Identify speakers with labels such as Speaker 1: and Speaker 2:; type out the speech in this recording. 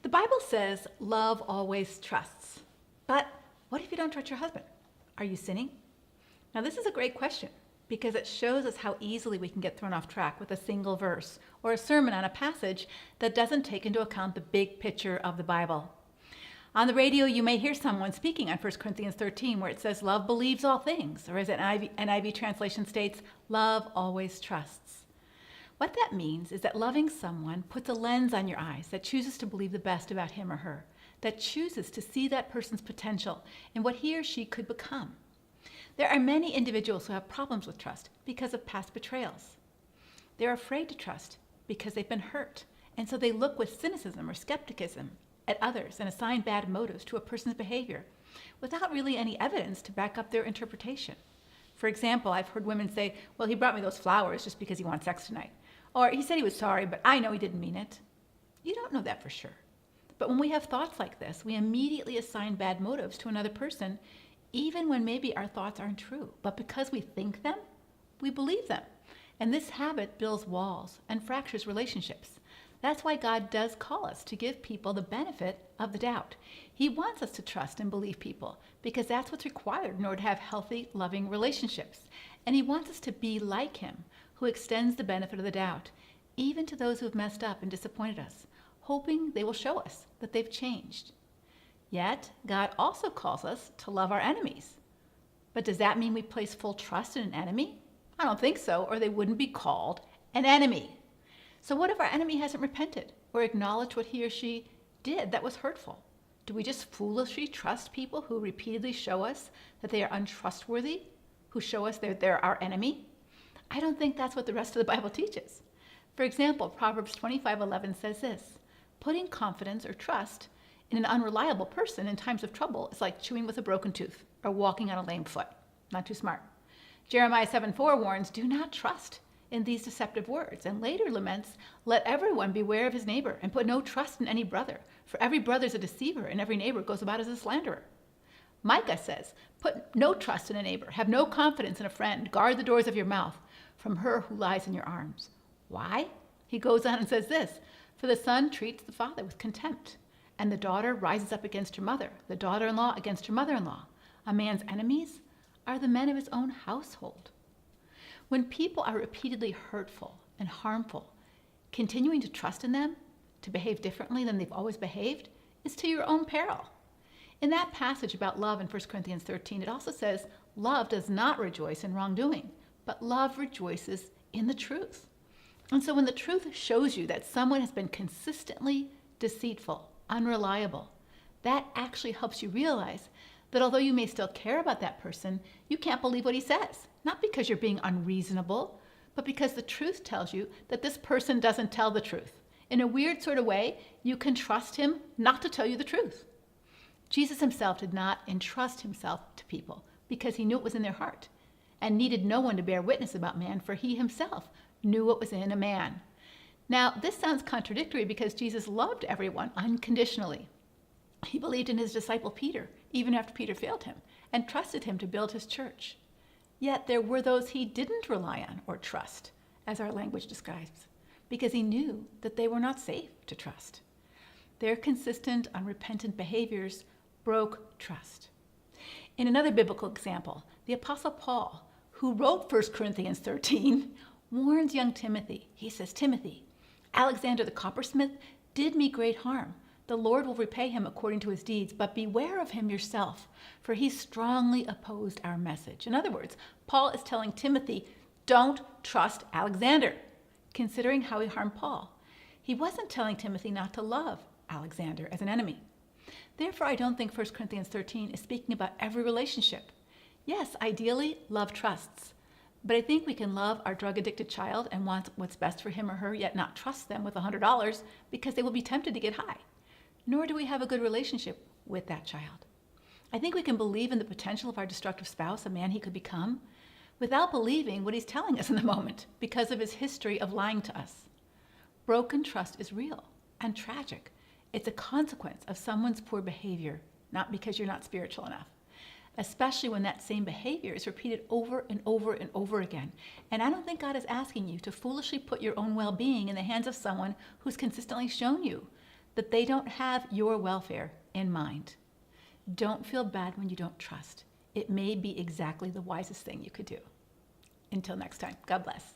Speaker 1: The Bible says love always trusts. But what if you don't trust your husband? Are you sinning? Now, this is a great question because it shows us how easily we can get thrown off track with a single verse or a sermon on a passage that doesn't take into account the big picture of the Bible. On the radio, you may hear someone speaking on 1 Corinthians 13 where it says, love believes all things, or as an NIV translation states, love always trusts. What that means is that loving someone puts a lens on your eyes that chooses to believe the best about him or her, that chooses to see that person's potential and what he or she could become. There are many individuals who have problems with trust because of past betrayals. They're afraid to trust because they've been hurt, and so they look with cynicism or skepticism at others and assign bad motives to a person's behavior without really any evidence to back up their interpretation. For example, I've heard women say, well, he brought me those flowers just because he wants sex tonight. Or he said he was sorry, but I know he didn't mean it. You don't know that for sure. But when we have thoughts like this, we immediately assign bad motives to another person, even when maybe our thoughts aren't true. But because we think them, we believe them. And this habit builds walls and fractures relationships. That's why God does call us to give people the benefit of the doubt. He wants us to trust and believe people because that's what's required in order to have healthy, loving relationships. And he wants us to be like him, who extends the benefit of the doubt, even to those who have messed up and disappointed us, hoping they will show us that they've changed. Yet, God also calls us to love our enemies. But does that mean we place full trust in an enemy? I don't think so, or they wouldn't be called an enemy. So what if our enemy hasn't repented or acknowledged what he or she did that was hurtful? Do we just foolishly trust people who repeatedly show us that they are untrustworthy, who show us they're our enemy? I don't think that's what the rest of the Bible teaches. For example, Proverbs 25:11 says this, putting confidence or trust in an unreliable person in times of trouble is like chewing with a broken tooth or walking on a lame foot. Not too smart. Jeremiah 7:4 warns, do not trust in these deceptive words, and later laments, let everyone beware of his neighbor and put no trust in any brother, for every brother is a deceiver and every neighbor goes about as a slanderer. Micah says, put no trust in a neighbor, have no confidence in a friend, guard the doors of your mouth from her who lies in your arms. Why? He goes on and says this, for the son treats the father with contempt, and the daughter rises up against her mother, the daughter-in-law against her mother-in-law. A man's enemies are the men of his own household. When people are repeatedly hurtful and harmful, continuing to trust in them to behave differently than they've always behaved is to your own peril. In that passage about love in 1 Corinthians 13, it also says, love does not rejoice in wrongdoing, but love rejoices in the truth. And so when the truth shows you that someone has been consistently deceitful, unreliable, that actually helps you realize that although you may still care about that person, you can't believe what he says. Not because you're being unreasonable, but because the truth tells you that this person doesn't tell the truth. In a weird sort of way, you can trust him not to tell you the truth. Jesus himself did not entrust himself to people because he knew what was in their heart and needed no one to bear witness about man, for he himself knew what was in a man. Now, this sounds contradictory because Jesus loved everyone unconditionally. He believed in his disciple Peter, even after Peter failed him, and trusted him to build his church. Yet there were those he didn't rely on or trust, as our language describes, because he knew that they were not safe to trust. Their consistent, unrepentant behaviors broke trust. In another biblical example, the Apostle Paul, who wrote 1 Corinthians 13, warns young Timothy. He says, Timothy, Alexander the coppersmith did me great harm. The Lord will repay him according to his deeds, but beware of him yourself, for he strongly opposed our message. In other words, Paul is telling Timothy, don't trust Alexander, considering how he harmed Paul. He wasn't telling Timothy not to love Alexander as an enemy. Therefore, I don't think 1 Corinthians 13 is speaking about every relationship. Yes, ideally, love trusts. But I think we can love our drug-addicted child and want what's best for him or her, yet not trust them with $100 because they will be tempted to get high. Nor do we have a good relationship with that child. I think we can believe in the potential of our destructive spouse, a man he could become, without believing what he's telling us in the moment because of his history of lying to us. Broken trust is real and tragic. It's a consequence of someone's poor behavior, not because you're not spiritual enough, especially when that same behavior is repeated over and over and over again. And I don't think God is asking you to foolishly put your own well-being in the hands of someone who's consistently shown you that they don't have your welfare in mind. Don't feel bad when you don't trust. It may be exactly the wisest thing you could do. Until next time, God bless.